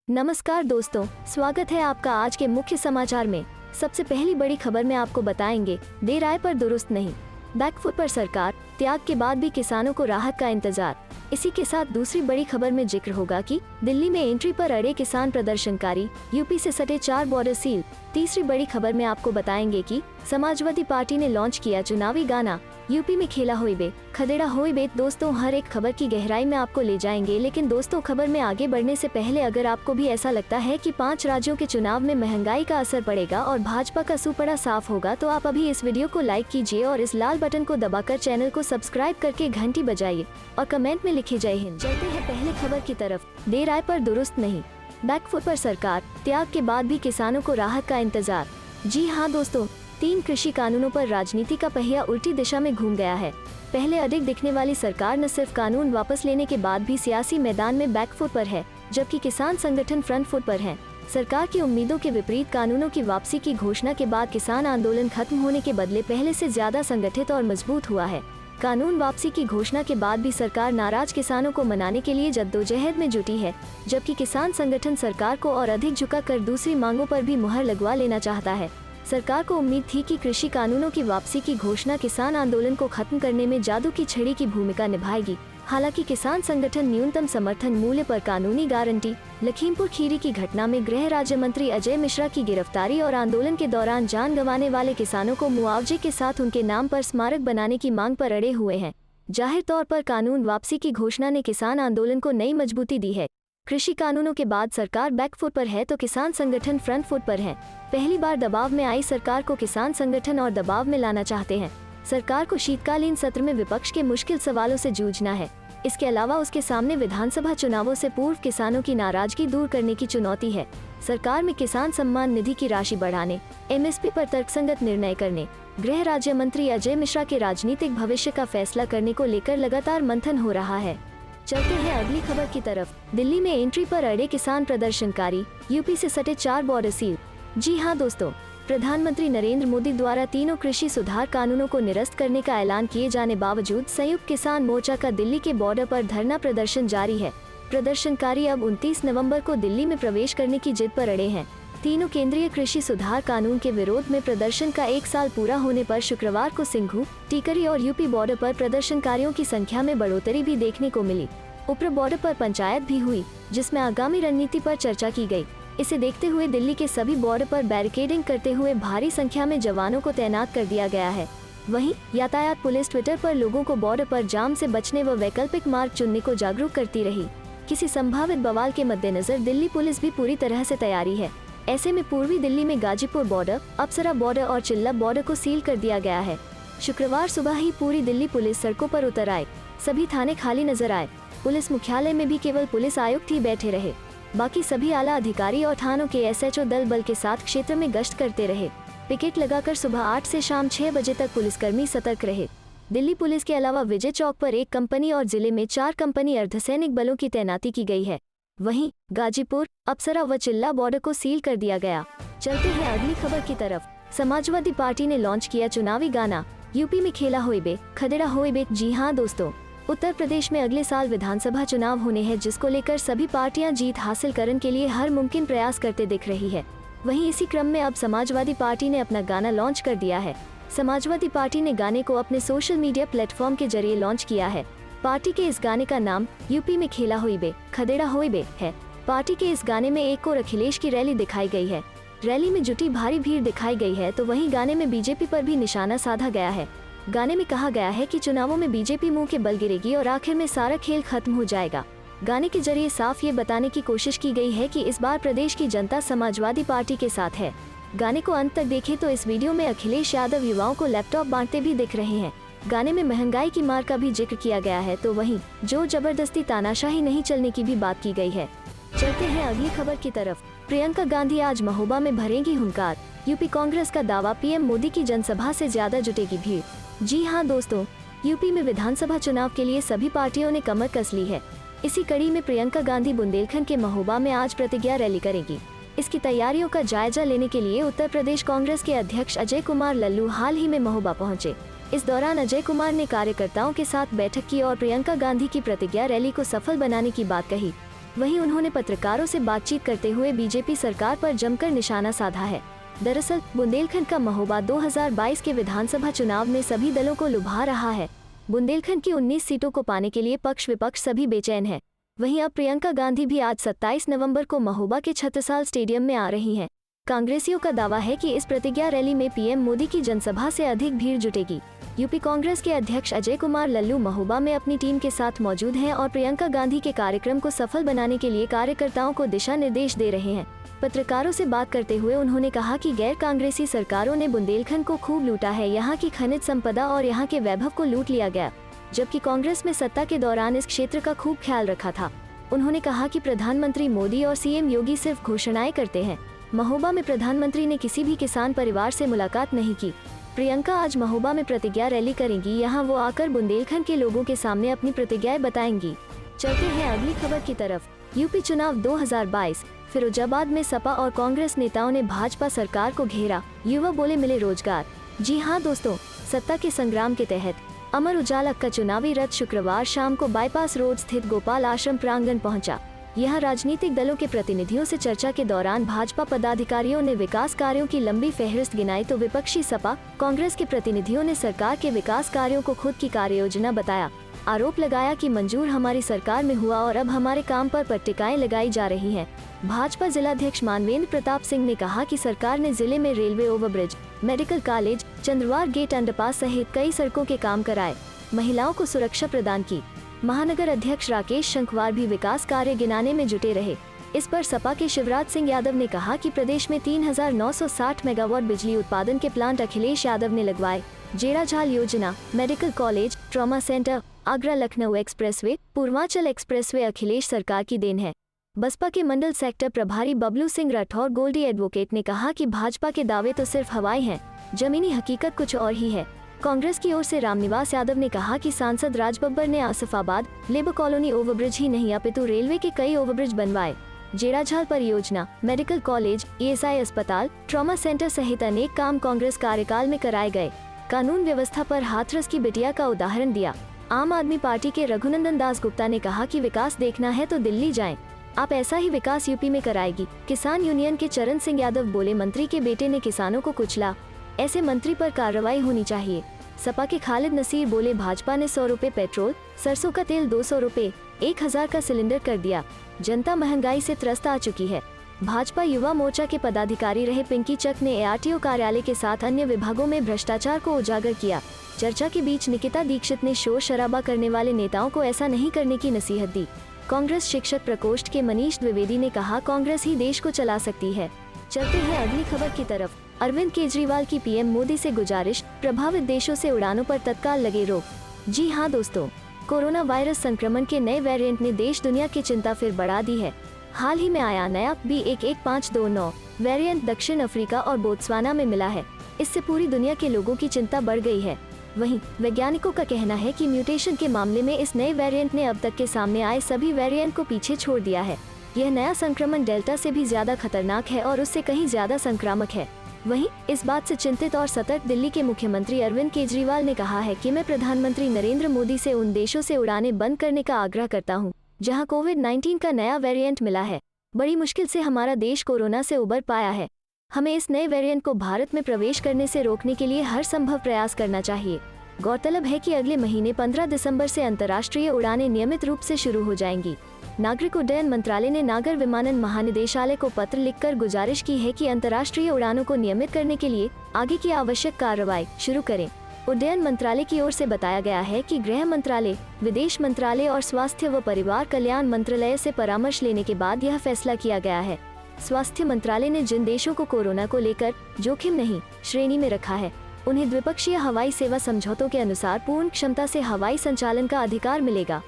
नमस्कार दोस्तों, स्वागत है आपका आज के मुख्य समाचार में। सबसे पहली बड़ी खबर में आपको बताएंगे, देर आए पर दुरुस्त नहीं, बैकफुट पर सरकार, त्याग के बाद भी किसानों को राहत का इंतजार। इसी के साथ दूसरी बड़ी खबर में जिक्र होगा कि दिल्ली में एंट्री पर अड़े किसान प्रदर्शनकारी, यूपी से सटे 4 बॉर्डर सील। तीसरी बड़ी खबर में आपको बताएंगे कि समाजवादी पार्टी ने लॉन्च किया चुनावी गाना, यूपी में खेला होइबे खदेड़ा होइबे। दोस्तों, हर एक खबर की गहराई में आपको ले जाएंगे, लेकिन दोस्तों खबर में आगे बढ़ने से पहले अगर आपको भी ऐसा लगता है कि 5 राज्यों के चुनाव में महंगाई का असर पड़ेगा और भाजपा का सुपड़ा साफ होगा, तो आप अभी इस वीडियो को लाइक कीजिए और इस लाल बटन को दबाकर चैनल को सब्सक्राइब करके घंटी बजाइए और कमेंट में लिखे जय हिंद। चलते हैं पहले खबर की तरफ। देर आए पर दुरुस्त नहीं, बैकफुट पर सरकार, त्याग के बाद भी किसानों को राहत का इंतजार। जी हाँ दोस्तों, 3 कृषि कानूनों पर राजनीति का पहिया उल्टी दिशा में घूम गया है। पहले अधिक दिखने वाली सरकार न सिर्फ कानून वापस लेने के बाद भी सियासी मैदान में बैकफुट पर है, जबकि किसान संगठन फ्रंट फुट पर हैं। सरकार की उम्मीदों के विपरीत कानूनों की वापसी की घोषणा के बाद किसान आंदोलन खत्म होने के बदले पहले से ज्यादा संगठित और मजबूत हुआ है। कानून वापसी की घोषणा के बाद भी सरकार नाराज किसानों को मनाने के लिए जद्दोजहद में जुटी है, जबकि किसान संगठन सरकार को और अधिक झुकाकर दूसरी मांगों पर भी मुहर लगवा लेना चाहता है। सरकार को उम्मीद थी कि कृषि कानूनों की वापसी की घोषणा किसान आंदोलन को खत्म करने में जादू की छड़ी की भूमिका निभाएगी। हालांकि किसान संगठन न्यूनतम समर्थन मूल्य पर कानूनी गारंटी, लखीमपुर खीरी की घटना में गृह राज्य मंत्री अजय मिश्रा की गिरफ्तारी और आंदोलन के दौरान जान गंवाने वाले किसानों को मुआवजे के साथ उनके नाम पर स्मारक बनाने की मांग पर अड़े हुए हैं। जाहिर तौर पर कानून वापसी की घोषणा ने किसान आंदोलन को नई मजबूती दी है। कृषि कानूनों के बाद सरकार बैकफुट पर है तो किसान संगठन फ्रंट फुट पर है। पहली बार दबाव में आई सरकार को किसान संगठन और दबाव में लाना चाहते हैं। सरकार को शीतकालीन सत्र में विपक्ष के मुश्किल सवालों से जूझना है। इसके अलावा उसके सामने विधानसभा चुनावों से पूर्व किसानों की नाराजगी दूर करने की चुनौती है। सरकार में किसान सम्मान निधि की राशि बढ़ाने, एमएसपी पर तर्कसंगत निर्णय करने, गृह राज्य मंत्री अजय मिश्रा के राजनीतिक भविष्य का फैसला करने को लेकर लगातार मंथन हो रहा है। चलते हैं अगली खबर की तरफ। दिल्ली में एंट्री पर अड़े किसान प्रदर्शनकारी, यूपी से सटे 4 बॉर्डर सील। जी हाँ दोस्तों, प्रधानमंत्री नरेंद्र मोदी द्वारा तीनों कृषि सुधार कानूनों को निरस्त करने का ऐलान किए जाने बावजूद संयुक्त किसान मोर्चा का दिल्ली के बॉर्डर पर धरना प्रदर्शन जारी है। प्रदर्शनकारी अब 29 नवंबर को दिल्ली में प्रवेश करने की जिद पर अड़े हैं। तीनों केंद्रीय कृषि सुधार कानून के विरोध में प्रदर्शन का 1 साल पूरा होने पर शुक्रवार को सिंघू, टिकरी और यूपी बॉर्डर पर प्रदर्शनकारियों की संख्या में बढ़ोतरी भी देखने को मिली। ऊपर बॉर्डर पर पंचायत भी हुई, जिसमें आगामी रणनीति पर चर्चा की गई। इसे देखते हुए दिल्ली के सभी बॉर्डर पर बैरिकेडिंग करते हुए भारी संख्या में जवानों को तैनात कर दिया गया है। वहीं यातायात पुलिस ट्विटर पर लोगों को बॉर्डर पर जाम से बचने व वैकल्पिक मार्ग चुनने को जागरूक करती रही। किसी संभावित बवाल के मद्देनजर दिल्ली पुलिस भी पूरी तरह से तैयारी है। ऐसे में पूर्वी दिल्ली में गाजीपुर बॉर्डर, अप्सरा बॉर्डर और चिल्ला बॉर्डर को सील कर दिया गया है। शुक्रवार सुबह ही पूरी दिल्ली पुलिस सड़कों पर उतर आए। सभी थाने खाली नजर आए। पुलिस मुख्यालय में भी केवल पुलिस आयुक्त ही बैठे रहे। बाकी सभी आला अधिकारी और थानों के एसएचओ दल बल के साथ क्षेत्र में गश्त करते रहे। पिकेट लगाकर सुबह 8 से शाम 6 बजे तक पुलिसकर्मी सतर्क रहे। दिल्ली पुलिस के अलावा विजय चौक पर 1 कंपनी और जिले में 4 कंपनी अर्धसैनिक बलों की तैनाती की गई है। वहीं गाजीपुर, अप्सरा व चिल्ला बॉर्डर को सील कर दिया गया। चलते हैं अगली खबर की तरफ। समाजवादी पार्टी ने लॉन्च किया चुनावी गाना, यूपी में खेला होइबे खदेड़ा होइबे। जी हाँ दोस्तों, उत्तर प्रदेश में अगले साल विधानसभा चुनाव होने हैं, जिसको लेकर सभी पार्टियां जीत हासिल करने के लिए हर मुमकिन प्रयास करते दिख रही है। वहीं इसी क्रम में अब समाजवादी पार्टी ने अपना गाना लॉन्च कर दिया है। समाजवादी पार्टी ने गाने को अपने सोशल मीडिया प्लेटफॉर्म के जरिए लॉन्च किया है। पार्टी के इस गाने का नाम यूपी में खेला होइबे खदेड़ा होइबे है। पार्टी के इस गाने में एक और अखिलेश की रैली दिखाई गई है। रैली में जुटी भारी भीड़ दिखाई गई है, तो वहीं गाने में बीजेपी पर भी निशाना साधा गया है। गाने में कहा गया है कि चुनावों में बीजेपी मुंह के बल गिरेगी और आखिर में सारा खेल खत्म हो जाएगा। गाने के जरिए साफ ये बताने की कोशिश की गई है कि इस बार प्रदेश की जनता समाजवादी पार्टी के साथ है। गाने को अंत तक देखें तो इस वीडियो में अखिलेश यादव युवाओं को लैपटॉप बांटते भी दिख रहे हैं। गाने में महंगाई की मार का भी जिक्र किया गया है, तो वहीं जोर जबरदस्ती तानाशाही नहीं चलने की भी बात की गई है। चलते हैं अगली खबर की तरफ। प्रियंका गांधी आज महोबा में भरेंगी हुंकार, यूपी कांग्रेस का दावा, पीएम मोदी की जनसभा से ज्यादा जुटेगी भीड़। जी हाँ दोस्तों, यूपी में विधानसभा चुनाव के लिए सभी पार्टियों ने कमर कस ली है। इसी कड़ी में प्रियंका गांधी बुंदेलखंड के महोबा में आज प्रतिज्ञा रैली करेंगी। इसकी तैयारियों का जायजा लेने के लिए उत्तर प्रदेश कांग्रेस के अध्यक्ष अजय कुमार लल्लू हाल ही में महोबा पहुंचे। इस दौरान अजय कुमार ने कार्यकर्ताओं के साथ बैठक की और प्रियंका गांधी की प्रतिज्ञा रैली को सफल बनाने की बात कही। वहीं उन्होंने पत्रकारों से बातचीत करते हुए बीजेपी सरकार पर जमकर निशाना साधा है। दरअसल बुंदेलखंड का महोबा 2022 के विधानसभा चुनाव में सभी दलों को लुभा रहा है। बुंदेलखंड की 19 सीटों को पाने के लिए पक्ष विपक्ष सभी बेचैन है। वहीं अब प्रियंका गांधी भी आज 27 नवंबर को महोबा के छत्रसाल स्टेडियम में आ रही हैं। कांग्रेसियों का दावा है कि इस प्रतिज्ञा रैली में पीएम मोदी की जनसभा से अधिक भीड़ जुटेगी। यूपी कांग्रेस के अध्यक्ष अजय कुमार लल्लू महोबा में अपनी टीम के साथ मौजूद हैं और प्रियंका गांधी के कार्यक्रम को सफल बनाने के लिए कार्यकर्ताओं को दिशा निर्देश दे रहे हैं। पत्रकारों से बात करते हुए उन्होंने कहा कि गैर कांग्रेसी सरकारों ने बुंदेलखंड को खूब लूटा है। यहाँ की खनिज संपदा और यहाँ के वैभव को लूट लिया गया, जबकि कांग्रेस में सत्ता के दौरान इस क्षेत्र का खूब ख्याल रखा था। उन्होंने कहा कि प्रधानमंत्री मोदी और सीएम योगी सिर्फ घोषणाएं करते हैं। महोबा में प्रधानमंत्री ने किसी भी किसान परिवार से मुलाकात नहीं की। प्रियंका आज महोबा में प्रतिज्ञा रैली करेंगी। यहाँ वो आकर बुंदेलखंड के लोगों के सामने अपनी प्रतिज्ञाएं बताएंगी। चलते हैं अगली खबर की तरफ। यूपी चुनाव 2022, फिरोजाबाद में सपा और कांग्रेस नेताओं ने भाजपा सरकार को घेरा। युवा बोले मिले रोजगार। जी हाँ दोस्तों, सत्ता के संग्राम के तहत अमर उजाला का चुनावी रथ शुक्रवार शाम को बाईपास रोड स्थित गोपाल आश्रम प्रांगण पहुंचा। यहाँ राजनीतिक दलों के प्रतिनिधियों से चर्चा के दौरान भाजपा पदाधिकारियों ने विकास कार्यों की लंबी फहरिस्त गिनाई तो विपक्षी सपा कांग्रेस के प्रतिनिधियों ने सरकार के विकास कार्यों को खुद की कार्ययोजना बताया। आरोप लगाया कि मंजूर हमारी सरकार में हुआ और अब हमारे काम पर पट्टिकाएं लगाई जा रही हैं। भाजपा जिलाध्यक्ष मानवेंद्र प्रताप सिंह ने कहा कि सरकार ने जिले में railway overbridge, medical college, Chandrawar gate underpass सहित कई सड़कों के काम कराए, महिलाओं को सुरक्षा प्रदान की। महानगर अध्यक्ष राकेश शंखवार भी विकास कार्य गिनाने में जुटे रहे। इस पर सपा के शिवराज सिंह यादव ने कहा कि प्रदेश में 3960 मेगावाट बिजली उत्पादन के प्लांट अखिलेश यादव ने लगवाए। जेड़ाझाल योजना, medical college, trauma centre, Agra Lucknow expressway, Purvanchal expressway Akhilesh सरकार की देन है। बसपा के मंडल सेक्टर प्रभारी बबलू सिंह राठौर गोल्डी एडवोकेट ने कहा कि भाजपा के दावे तो सिर्फ हवाई हैं, जमीनी हकीकत कुछ और ही है। कांग्रेस की ओर से रामनिवास यादव ने कहा कि सांसद राज बब्बर ने आसिफाबाद लेबर कॉलोनी ओवरब्रिज ही नहीं अपितु रेलवे के कई ओवरब्रिज बनवाए। जेड़ाझाल परियोजना, मेडिकल कॉलेज, ईएसआई अस्पताल, ट्रॉमा सेंटर सहित अनेक काम कांग्रेस कार्यकाल में कराए गए। कानून व्यवस्था पर हाथरस की बिटिया का उदाहरण दिया। आम आदमी पार्टी के रघुनंदन दास गुप्ता ने कहा कि विकास देखना है तो दिल्ली जाएं। आप ऐसा ही विकास यूपी में कराएगी। किसान यूनियन के चरण सिंह यादव बोले मंत्री के बेटे ने किसानों को कुचला, ऐसे मंत्री पर कार्रवाई होनी चाहिए। सपा के खालिद नसीर बोले भाजपा ने 100 रुपए पेट्रोल, सरसों का तेल 200 रुपए, 1000 का सिलेंडर कर दिया। जनता महंगाई से त्रस्त आ चुकी है। भाजपा युवा मोर्चा के पदाधिकारी रहे पिंकी चक ने एआरटीओ कार्यालय के साथ अन्य विभागों में भ्रष्टाचार को उजागर किया। चर्चा के बीच निकिता दीक्षित ने शोर शराबा करने वाले नेताओं को ऐसा नहीं करने की नसीहत दी। कांग्रेस शिक्षक प्रकोष्ठ के मनीष द्विवेदी ने कहा कांग्रेस ही देश को चला सकती है। चलते हैं अगली खबर की तरफ। अरविंद केजरीवाल की पीएम मोदी से गुजारिश, प्रभावित देशों से उड़ानों पर तत्काल लगे रोक। जी हाँ दोस्तों, कोरोना वायरस संक्रमण के नए वेरिएंट ने देश दुनिया की चिंता फिर बढ़ा दी है। हाल ही में आया नया B11529 वेरिएंट दक्षिण अफ्रीका और बोत्सवाना में मिला है। इससे पूरी दुनिया के लोगों की चिंता बढ़ गई है। वहीं वैज्ञानिकों का कहना है कि म्यूटेशन के मामले में इस नए वेरिएंट ने अब तक के सामने आए सभी वेरिएंट को पीछे छोड़ दिया है। यह नया संक्रमण डेल्टा से भी ज्यादा खतरनाक है और उससे कहीं ज्यादा संक्रामक है। वहीं इस बात से चिंतित और सतर्क दिल्ली के मुख्यमंत्री अरविंद केजरीवाल ने कहा है कि मैं प्रधानमंत्री नरेंद्र मोदी से उन देशों से उड़ानें बंद करने का आग्रह करता हूं, जहां कोविड-19 का नया वेरिएंट मिला है। बड़ी मुश्किल से हमारा देश कोरोना से उबर पाया है। हमें इस नए वेरिएंट को भारत में प्रवेश करने से रोकने के लिए हर संभव प्रयास करना चाहिए। गौरतलब है कि अगले महीने 15 दिसंबर से अंतर्राष्ट्रीय उड़ानें नियमित रूप से शुरू हो जाएंगी। नागरिक उड्डयन मंत्रालय ने नागर विमानन महानिदेशालय को पत्र लिखकर गुजारिश की है कि अंतर्राष्ट्रीय उड़ानों को नियमित करने के लिए आगे की आवश्यक कार्रवाई शुरू करें। उड्डयन मंत्रालय की ओर से बताया गया है कि गृह मंत्रालय, विदेश मंत्रालय और स्वास्थ्य व परिवार कल्याण मंत्रालय से परामर्श लेने के बाद यह फैसला किया गया है। स्वास्थ्य मंत्रालय ने जिन देशों को कोरोना को लेकर जोखिम नहीं श्रेणी में रखा है, उन्हें द्विपक्षीय हवाई सेवा समझौतों के अनुसार पूर्ण क्षमता से हवाई संचालन का अधिकार मिलेगा।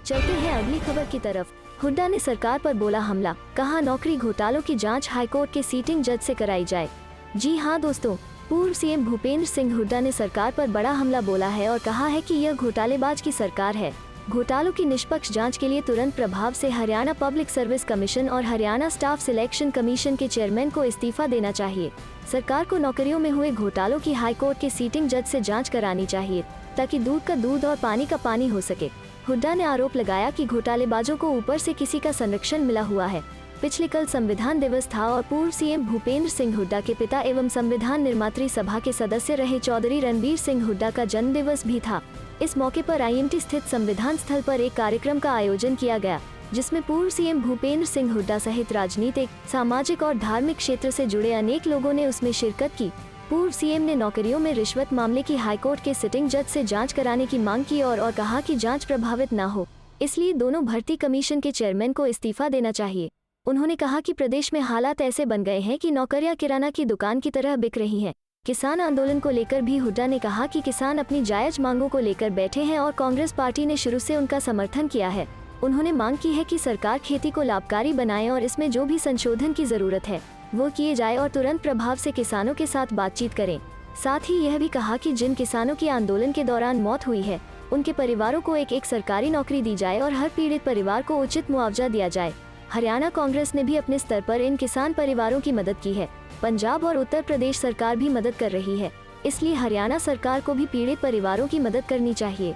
चलते हैं अगली खबर की तरफ। हुड्डा ने सरकार पर बोला हमला, कहा नौकरी घोटालों की जांच हाईकोर्ट के सीटिंग जज से कराई जाए। जी हां दोस्तों, पूर्व सीएम भूपेंद्र सिंह हुड्डा ने सरकार पर बड़ा हमला बोला है और कहा है कि यह घोटालेबाज की सरकार है। घोटालों की निष्पक्ष जांच के लिए तुरंत प्रभाव से हरियाणा पब्लिक सर्विस कमीशन और हरियाणा स्टाफ सिलेक्शन कमीशन के चेयरमैन को इस्तीफा देना चाहिए। सरकार को नौकरियों में हुए घोटालों की हाईकोर्ट के सीटिंग जज से जांच करानी चाहिए, ताकि दूध का दूध और पानी का पानी हो सके। हुड्डा ने आरोप लगाया कि घोटालेबाजों को ऊपर से किसी का संरक्षण मिला हुआ है। पिछले कल संविधान दिवस था और पूर्व सीएम भूपेंद्र सिंह हुड्डा के पिता एवं संविधान निर्मात्री सभा के सदस्य रहे चौधरी रणबीर सिंह हुड्डा का जन्म दिवस भी था। इस मौके पर आईएमटी स्थित संविधान स्थल पर एक कार्यक्रम का आयोजन किया गया, जिसमें पूर्व सीएम भूपेंद्र सिंह हुड्डा सहित राजनीतिक, सामाजिक और धार्मिक क्षेत्र से जुड़े अनेक लोगों ने उसमें शिरकत की। पूर्व सीएम ने नौकरियों में रिश्वत मामले की हाईकोर्ट के सिटिंग जज से जांच कराने की मांग की और कहा कि जांच प्रभावित न हो, इसलिए दोनों भर्ती कमीशन के चेयरमैन को इस्तीफा देना चाहिए। उन्होंने कहा कि प्रदेश में हालात ऐसे बन गए हैं कि नौकरियां किराना की दुकान की तरह बिक रही हैं। किसान आंदोलन को लेकर भी हुड्डा ने कहा कि किसान अपनी जायज मांगों को लेकर बैठे हैं और कांग्रेस पार्टी ने शुरू से उनका समर्थन किया है। उन्होंने मांग की है कि सरकार खेती को लाभकारी बनाए और इसमें जो भी संशोधन की जरूरत है वो किए जाए और तुरंत प्रभाव से किसानों के साथ बातचीत करें। साथ ही यह भी कहा कि जिन किसानों की आंदोलन के दौरान मौत हुई है उनके परिवारों को एक सरकारी नौकरी दी जाए और हर पीड़ित परिवार को उचित मुआवजा दिया जाए। हरियाणा कांग्रेस ने भी अपने स्तर पर इन किसान परिवारों की मदद की है। पंजाब और उत्तर प्रदेश सरकार भी मदद कर रही है, इसलिए हरियाणा सरकार को भी पीड़ित परिवारों की मदद करनी चाहिए।